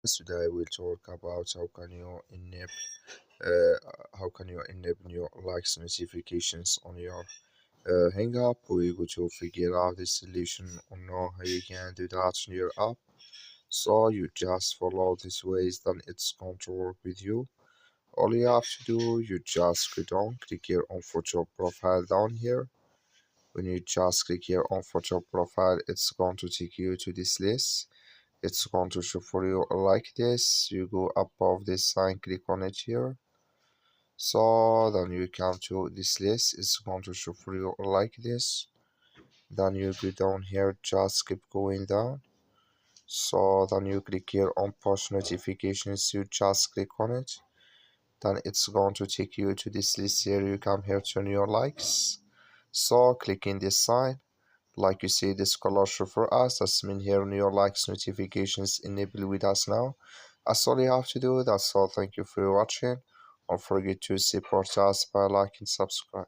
Today we'll talk about uh, how can you enable your likes notifications on your Hang app. We're going to figure out the solution on how you can do that on your app. So you just follow these ways, then it's going to work with you. All you have to do, you just click here on photo profile down here. When you just click here on photo profile, it's going to take you to this list. It's going to show for you like this. You go above this sign, click on it here. So then you come to this list. It's going to show for you like this. Then you go down here, just keep going down. So then you click here on push notifications. You just click on it. Then it's going to take you to this list here. You come here to your likes. So click in this sign. Like you see, this color show for us. That's mean here on your likes notifications enable with us now. That's all you have to do. That's all. Thank you for watching. Don't forget to support us by liking, subscribe.